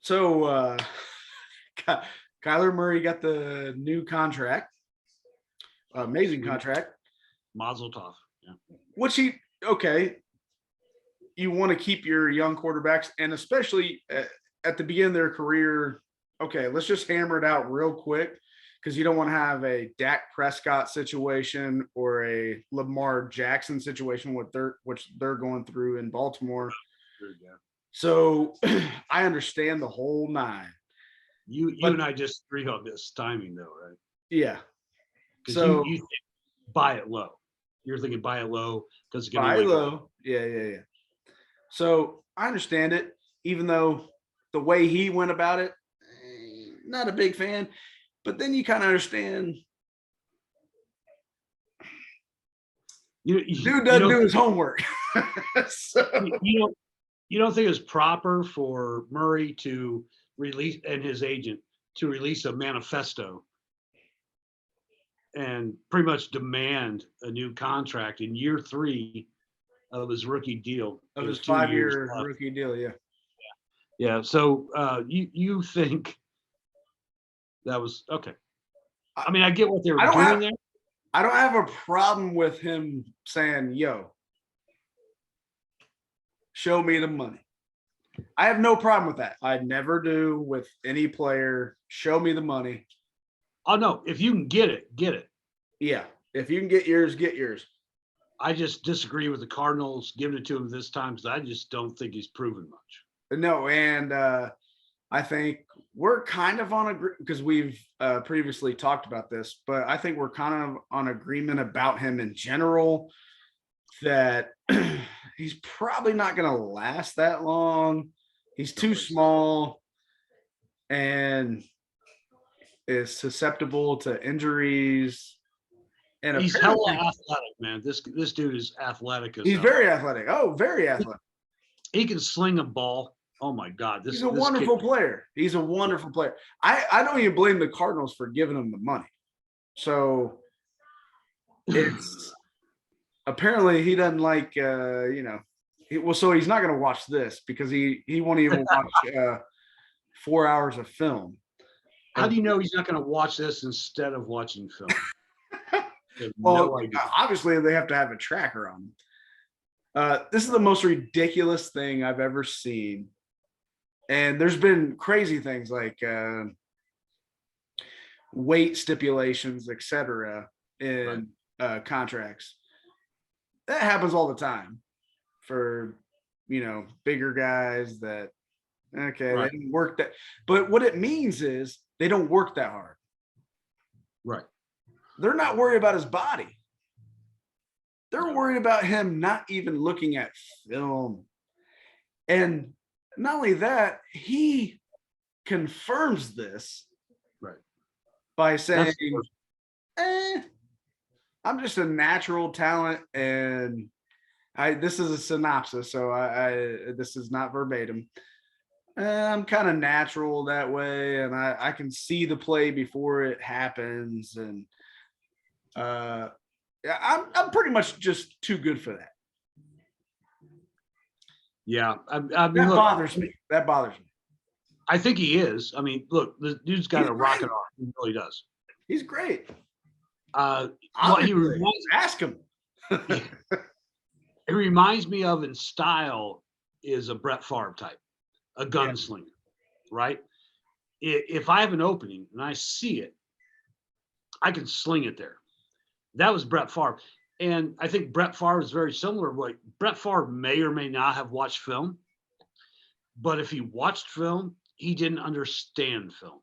So Kyler Murray got the new contract, amazing Sweet. contract. Mazel tov. Yeah. Which okay, you want to keep your young quarterbacks, and especially at the beginning of their career. Okay, let's just hammer it out real quick because you don't want to have a Dak Prescott situation or a Lamar Jackson situation, which they're going through in Baltimore. Yeah. So I understand the whole nine. You But and I just agree on this timing, though, right? yeah, Because so you think buy it low. You're thinking buy it low because it's going to buy be like low. Yeah. So I understand it, even though the way he went about it, not a big fan. But then you kind of understand. Dude doesn't do his homework. So you don't think it's proper for Murray to release and his agent to release a manifesto and pretty much demand a new contract in year 3 of his rookie deal. of his There's 2 years 5-year left. rookie deal, yeah. Yeah. So you think that was okay? I mean, I get what they were doing there. I don't have a problem with him saying, "Yo, show me the money." I have no problem with that. I never do with any player. Show me the money. Oh no, if you can get it, get it. Yeah. If you can get yours, get yours. I just disagree with the Cardinals giving it to him this time because I just don't think he's proven much. No, and I think we're kind of on because we've previously talked about this, but I think we're kind of on agreement about him in general that he's probably not going to last that long. He's too small and is susceptible to injuries. And he's hella athletic, man. This dude is athletic. He's very athletic. Oh, very athletic. He can sling a ball. Oh my God. He's a wonderful player. He's a wonderful player. I don't even blame the Cardinals for giving him the money. So it's apparently he doesn't like so he's not going to watch this because he won't even watch 4 hours of film. How do you know he's not going to watch this instead of watching film? Well, obviously they have to have a tracker on him. This is the most ridiculous thing I've ever seen. And there's been crazy things like weight stipulations, etc., in contracts. That happens all the time for bigger guys that they didn't work that. But what it means is they don't work that hard. Right. They're not worried about his body. They're worried about him not even looking at film. And not only that, he confirms this by saying, I'm just a natural talent, and this is a synopsis, so this is not verbatim. I'm kind of natural that way, and I can see the play before it happens, and I'm pretty much just too good for that. Yeah, I mean, that bothers me. That bothers me. I think he is. I mean, look, the dude's got a rocket arm. He really does. He's great. He ask him. It reminds me of in style is a Brett Favre type, a gunslinger, right? If I have an opening and I see it, I can sling it there. That was Brett Favre. And I think Brett Favre is very similar. Like Brett Favre may or may not have watched film, but if he watched film, he didn't understand film.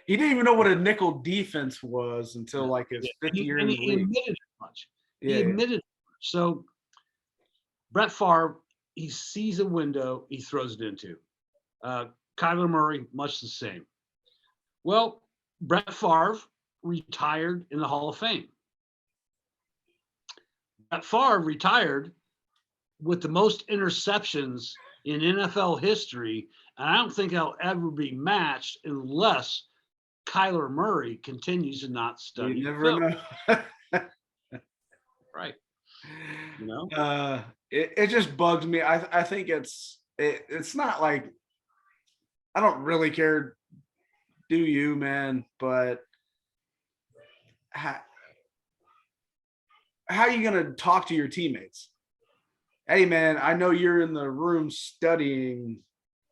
He didn't even know what a nickel defense was until like his fifth year in the league. He admitted much. He admitted. So Brett Favre, he sees a window, he throws it into. Kyler Murray, much the same. Well, Brett Favre retired in the Hall of Fame. Brett Favre retired with the most interceptions in NFL history, and I don't think he'll ever be matched unless Kyler Murray continues to not study. You never know. Right. It just bugs me. I think it's not like I don't really care. Do you, man? But how, how are you going to talk to your teammates? Hey, man, I know you're in the room studying,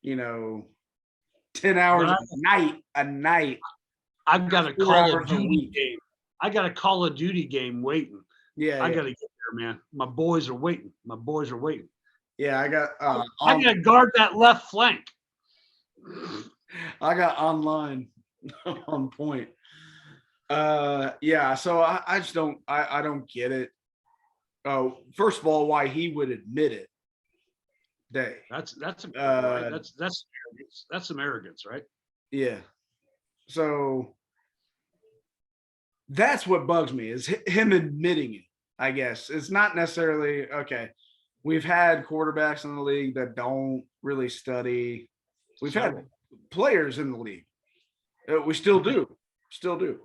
you know, 10 hours But a night, I've got a 4 Call hours of a Duty week. game. I got a Call of Duty game waiting. Yeah, I yeah, got to get there, man. My boys are waiting. My boys are waiting. yeah. I got to guard that left flank. I got online on point. Yeah. So I just don't. I don't get it. Oh, first of all, why he would admit it. That That's right. uh, That's some arrogance, right? yeah. So that's what bugs me is him admitting it. I guess it's not necessarily okay. We've had quarterbacks in the league that don't really study. We've had Several. players in the league. We still do, still do.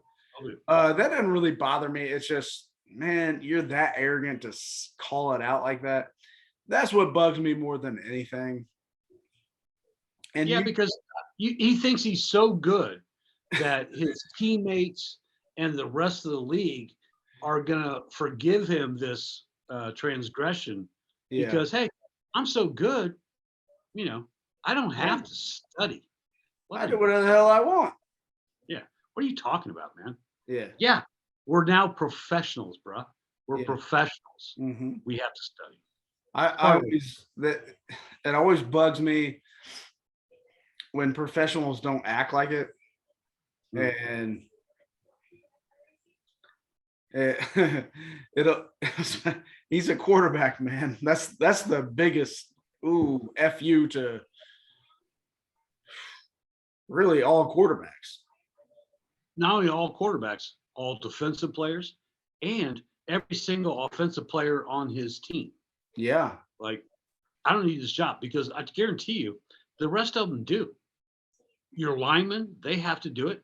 That doesn't really bother me. It's just, man, you're that arrogant to call it out like that. That's what bugs me more than anything. And Yeah, you, because he thinks he's so good that his teammates and the rest of the league are gonna forgive him this transgression yeah, because hey, I'm so good, you know, I don't have man, to study. What I are do you? whatever the hell I want. Yeah, what are you talking about, man? Yeah, Yeah, we're now professionals, bruh. We're yeah. professionals. hmm We have to study. I Hardly. always that it always bugs me when professionals don't act like it, Mm. and it, it'll he's a quarterback, man. That's the biggest fu to really all quarterbacks. Not only all quarterbacks, all defensive players, and every single offensive player on his team. Yeah, Like, I don't need this job because I guarantee you, the rest of them do. Your linemen, they have to do it.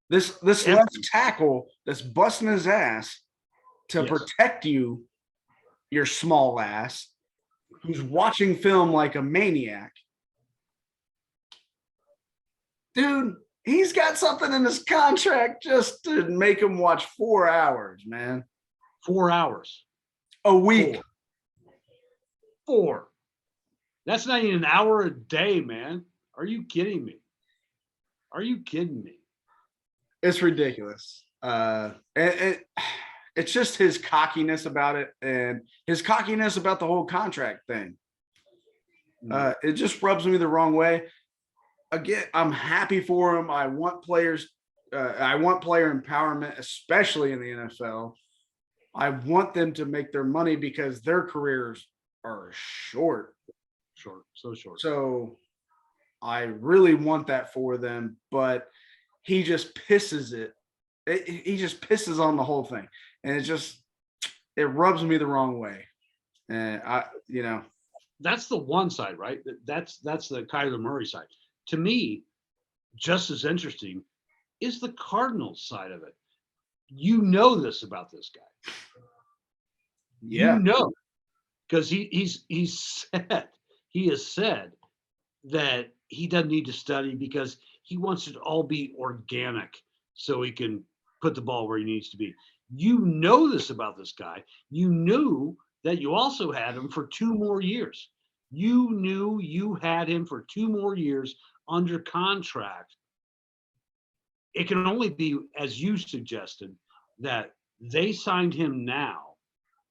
this left Every tackle that's busting his ass to yes, protect you, your small ass, who's watching film like a maniac, dude. He's got something in his contract just to make him watch 4 hours, man, 4 hours, a week. four, four. That's not even an hour a day, man. Are you kidding me? Are you kidding me? It's ridiculous. It's just his cockiness about it and his cockiness about the whole contract thing. It just rubs me the wrong way. Again, I'm happy for him. I want players. I want player empowerment, especially in the NFL. I want them to make their money because their careers are short. Short, so short. So I really want that for them, but he just pisses he just pisses on the whole thing, and it rubs me the wrong way. And That's the one side, right? That's the Kyler Murray side. To me, just as interesting is the Cardinals side of it. You know this about this guy. You yeah, know because he's said he has said that he doesn't need to study because he wants it to all be organic so he can put the ball where he needs to be. You know this about this guy. You knew that you also had him for 2 more years. You knew you had him for 2 more years under contract. It can only be, as you suggested, that they signed him now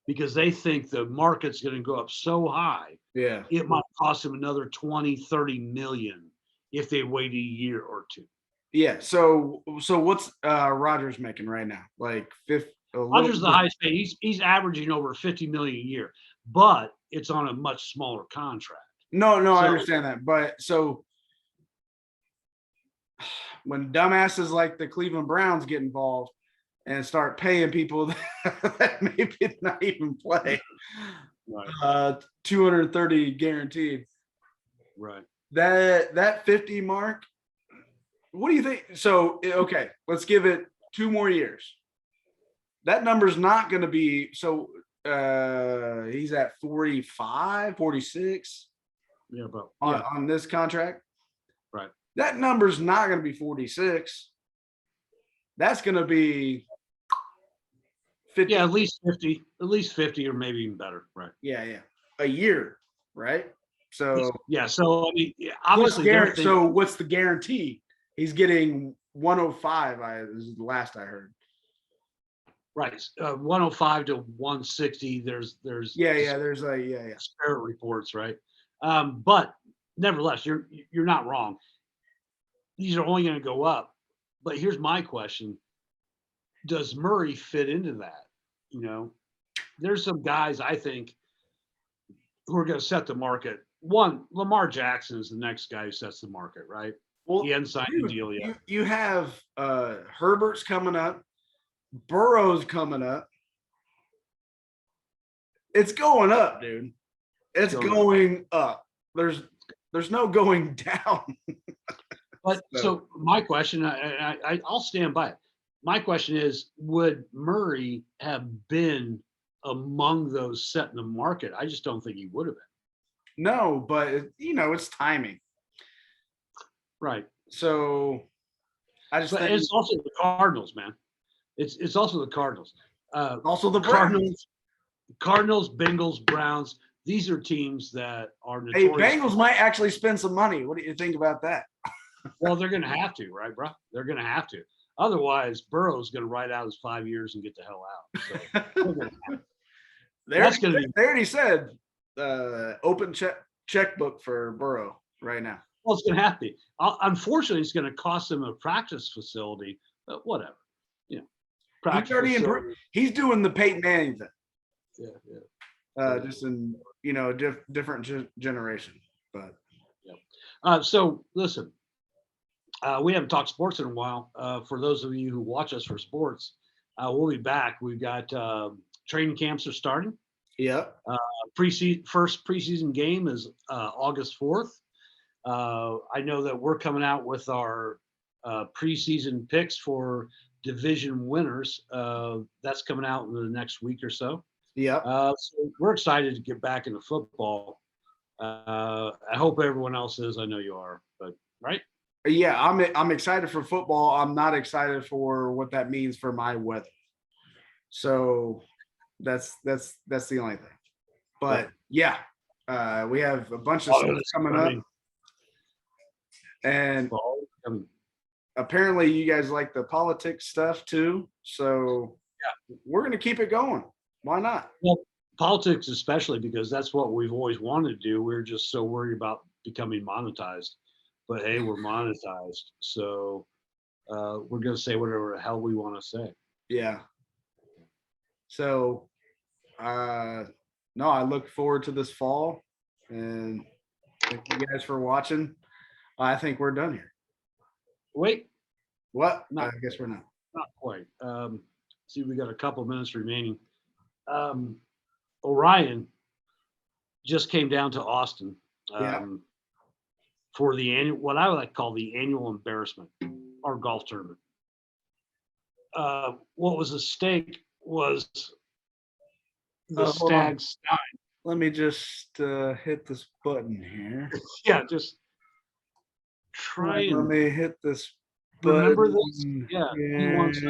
because they think the market's going to go up so high yeah, it might cost them another 20, 30 million if they wait a year or two. yeah. So what's Rogers making right now? Like fifth, a little. Rodgers the highest paid. He's averaging over 50 million a year, but it's on a much smaller contract. No, no, I So understand that, but so when dumbasses like the Cleveland Browns get involved and start paying people that maybe not even play, right, 230 guaranteed. right. That 50 mark. What do you think? So okay, let's give it 2 more years. That number's not going to be so. He's at 45, 46 Yeah, but on, yeah, on this contract. right. that number's not going to be 46. That's going to be 50. Yeah, at least 50 or maybe even better. Right. Yeah, yeah. A year, right? So Yeah. So, I mean, yeah, plus obviously they're thinking, so what's the guarantee? He's getting 105. This is the last I heard. right. 105 to 160. There's Yeah, yeah. There's a yeah. disparate reports, right? But nevertheless, you're not wrong. These are only going to go up. But here's my question: does Murray fit into that? You know, there's some guys I think who are going to set the market. One, Lamar Jackson is the next guy who sets the market, right? Well, He hasn't signed a deal yet. You have Herbert's coming up, Burrow's coming up. It's going up, dude. It's going up. There's no going down. But so my question, I'll stand by it. My question is, would Murray have been among those setting the market? I just don't think he would have been. No, but it's timing. Right. So I just think it's also the Cardinals, man. It's also the Cardinals. Also the Cardinals, Bengals, Browns. These are teams that are Hey, notorious. Bengals might actually spend some money. What do you think about that? Well, they're going to have to, right, bro? They're going to have to. Otherwise, Burrow's going to ride out his 5 years and get the hell out. So They already said open checkbook for Burrow right now. Well, it's going to have to be. Unfortunately, it's going to cost them a practice facility, but whatever. He's already he's doing the Peyton Manning thing. Yeah, yeah. Just in different generation, but yeah. So listen, we haven't talked sports in a while. For those of you who watch us for sports, we'll be back. We've got training camps are starting. Yeah. First preseason game is August 4th. I know that we're coming out with our preseason picks for division winners. That's coming out in the next week or so. Yeah. So we're excited to get back into football. I hope everyone else is. I know you are, but right? Yeah, I'm excited for football. I'm not excited for what that means for my weather. So that's the only thing. But yeah, we have a bunch of stuff coming up, and apparently you guys like the politics stuff too. So yeah, we're gonna keep it going. Why not? Well, politics especially, because that's what we've always wanted to do. We're just so worried about becoming monetized. But hey, we're monetized, so we're gonna say whatever the hell we want to say. Yeah. So, no, I look forward to this fall, and thank you guys for watching. I think we're done here. Wait. What? I guess we're not. Not quite. See, we got a couple minutes remaining. Orion just came down to Austin. For the annual, what I would like to call the annual embarrassment, our golf tournament. What was at stake was the Stag Stein. Let me just hit this button here. Yeah, just try and let me hit this remember this. Yeah, he wants